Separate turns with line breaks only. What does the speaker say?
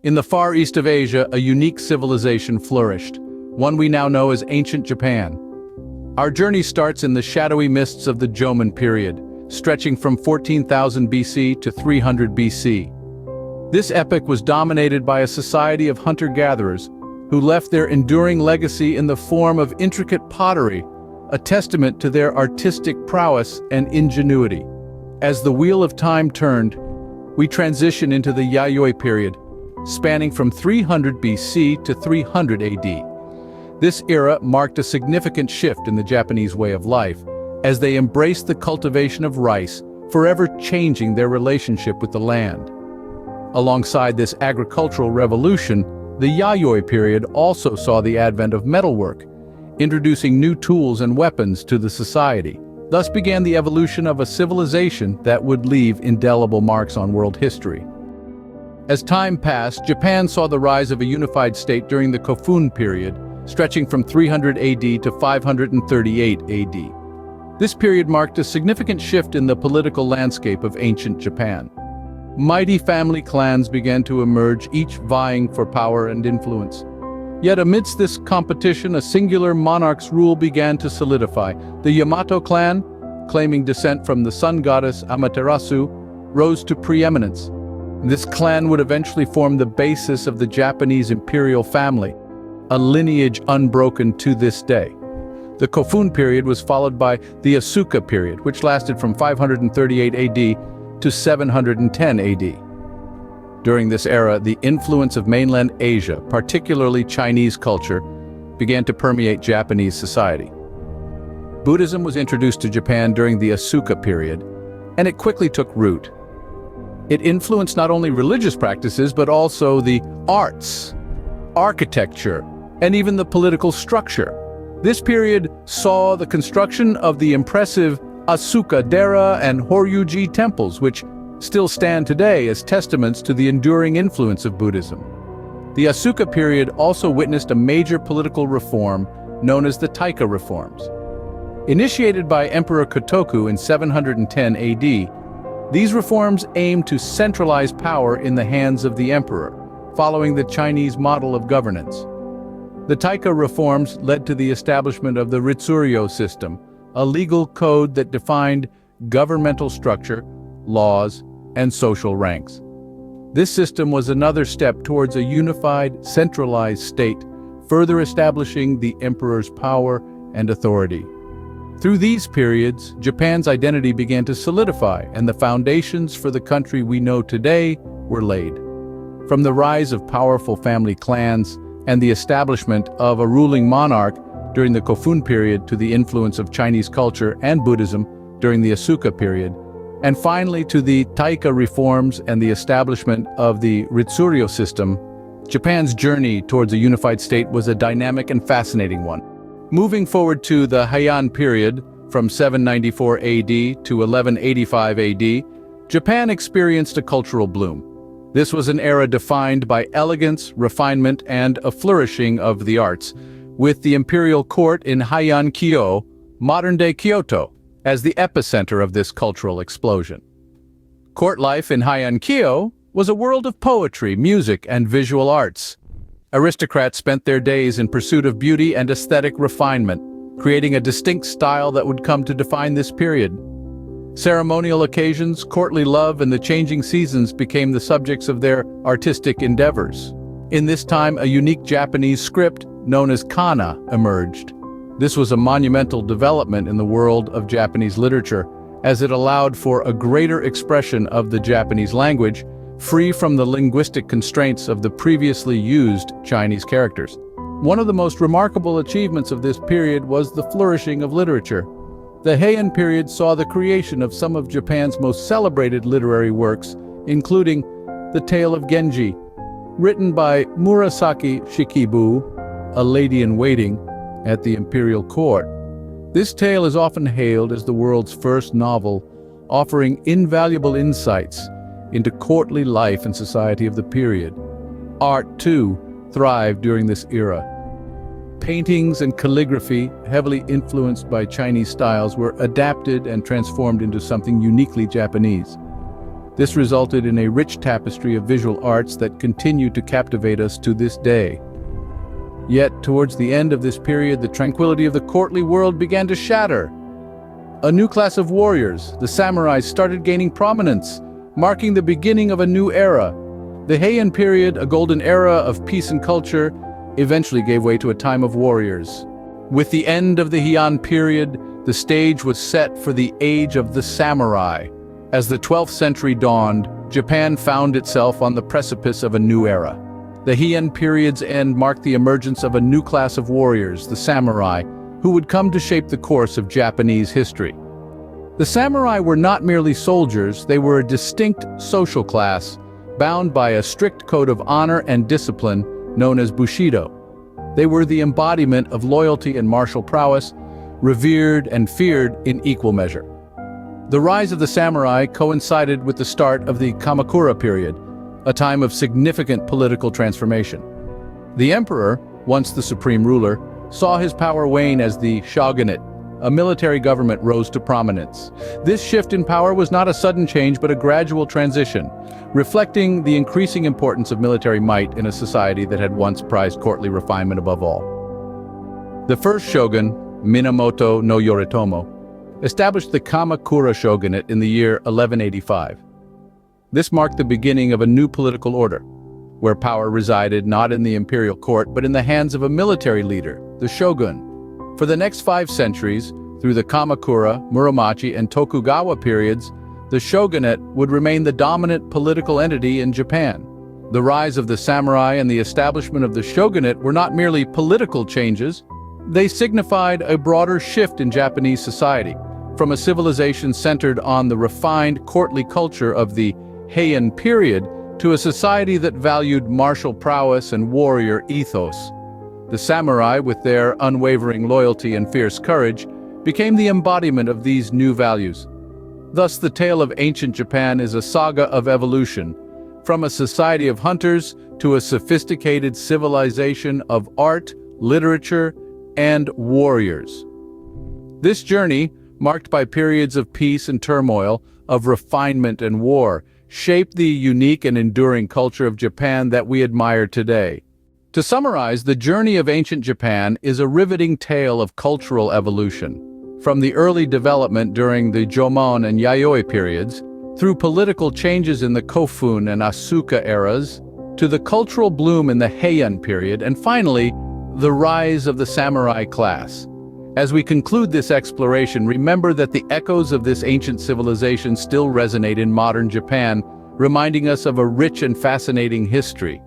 In the far east of Asia, a unique civilization flourished, one we now know as ancient Japan. Our journey starts in the shadowy mists of the Jomon period, stretching from 14,000 BC to 300 BC. This epoch was dominated by a society of hunter-gatherers who left their enduring legacy in the form of intricate pottery, a testament to their artistic prowess and ingenuity. As the wheel of time turned, we transition into the Yayoi period, spanning from 300 BC to 300 AD. This era marked a significant shift in the Japanese way of life, as they embraced the cultivation of rice, forever changing their relationship with the land. Alongside this agricultural revolution, the Yayoi period also saw the advent of metalwork, introducing new tools and weapons to the society. Thus began the evolution of a civilization that would leave indelible marks on world history. As time passed, Japan saw the rise of a unified state during the Kofun period, stretching from 300 AD to 538 AD. This period marked a significant shift in the political landscape of ancient Japan. Mighty family clans began to emerge, each vying for power and influence. Yet amidst this competition, a singular monarch's rule began to solidify. The Yamato clan, claiming descent from the sun goddess Amaterasu, rose to preeminence. This clan would eventually form the basis of the Japanese imperial family, a lineage unbroken to this day. The Kofun period was followed by the Asuka period, which lasted from 538 AD to 710 AD. During this era, the influence of mainland Asia, particularly Chinese culture, began to permeate Japanese society. Buddhism was introduced to Japan during the Asuka period, and it quickly took root. It influenced not only religious practices, but also the arts, architecture, and even the political structure. This period saw the construction of the impressive Asuka-dera and Horyuji temples, which still stand today as testaments to the enduring influence of Buddhism. The Asuka period also witnessed a major political reform known as the Taika reforms. Initiated by Emperor Kotoku in 710 AD, these reforms aimed to centralize power in the hands of the emperor, following the Chinese model of governance. The Taika reforms led to the establishment of the Ritsuryo system, a legal code that defined governmental structure, laws, and social ranks. This system was another step towards a unified, centralized state, further establishing the emperor's power and authority. Through these periods, Japan's identity began to solidify, and the foundations for the country we know today were laid. From the rise of powerful family clans and the establishment of a ruling monarch during the Kofun period to the influence of Chinese culture and Buddhism during the Asuka period, and finally to the Taika reforms and the establishment of the Ritsuryo system, Japan's journey towards a unified state was a dynamic and fascinating one. Moving forward to the Heian period, from 794 AD to 1185 AD, Japan experienced a cultural bloom. This was an era defined by elegance, refinement, and a flourishing of the arts, with the imperial court in Heian-kyo, modern-day Kyoto, as the epicenter of this cultural explosion. Court life in Heian-kyo was a world of poetry, music, and visual arts. Aristocrats spent their days in pursuit of beauty and aesthetic refinement, creating a distinct style that would come to define this period. Ceremonial occasions, courtly love, and the changing seasons became the subjects of their artistic endeavors. In this time, a unique Japanese script known as kana emerged. This was a monumental development in the world of Japanese literature, as it allowed for a greater expression of the Japanese language, free from the linguistic constraints of the previously used Chinese characters. One of the most remarkable achievements of this period was the flourishing of literature. The Heian period saw the creation of some of Japan's most celebrated literary works, including The Tale of Genji, written by Murasaki Shikibu, a lady-in-waiting at the imperial court. This tale is often hailed as the world's first novel, offering invaluable insights into courtly life and society of the period. Art, too, thrived during this era. Paintings and calligraphy, heavily influenced by Chinese styles, were adapted and transformed into something uniquely Japanese. This resulted in a rich tapestry of visual arts that continue to captivate us to this day. Yet, towards the end of this period, the tranquility of the courtly world began to shatter. A new class of warriors, the samurai, started gaining prominence, marking the beginning of a new era. The Heian period, a golden era of peace and culture, eventually gave way to a time of warriors. With the end of the Heian period, the stage was set for the age of the samurai. As the 12th century dawned, Japan found itself on the precipice of a new era. The Heian period's end marked the emergence of a new class of warriors, the samurai, who would come to shape the course of Japanese history. The samurai were not merely soldiers, they were a distinct social class, bound by a strict code of honor and discipline known as Bushido. They were the embodiment of loyalty and martial prowess, revered and feared in equal measure. The rise of the samurai coincided with the start of the Kamakura period, a time of significant political transformation. The emperor, once the supreme ruler, saw his power wane as the shogunate, a military government, rose to prominence. This shift in power was not a sudden change but a gradual transition, reflecting the increasing importance of military might in a society that had once prized courtly refinement above all. The first shogun, Minamoto no Yoritomo, established the Kamakura shogunate in the year 1185. This marked the beginning of a new political order, where power resided not in the imperial court but in the hands of a military leader, the shogun. For the next 5 centuries, through the Kamakura, Muromachi, and Tokugawa periods, the shogunate would remain the dominant political entity in Japan. The rise of the samurai and the establishment of the shogunate were not merely political changes, they signified a broader shift in Japanese society, from a civilization centered on the refined courtly culture of the Heian period to a society that valued martial prowess and warrior ethos. The samurai, with their unwavering loyalty and fierce courage, became the embodiment of these new values. Thus, the tale of ancient Japan is a saga of evolution, from a society of hunters to a sophisticated civilization of art, literature, and warriors. This journey, marked by periods of peace and turmoil, of refinement and war, shaped the unique and enduring culture of Japan that we admire today. To summarize, the journey of ancient Japan is a riveting tale of cultural evolution. From the early development during the Jomon and Yayoi periods, through political changes in the Kofun and Asuka eras, to the cultural bloom in the Heian period, and finally, the rise of the samurai class. As we conclude this exploration, remember that the echoes of this ancient civilization still resonate in modern Japan, reminding us of a rich and fascinating history.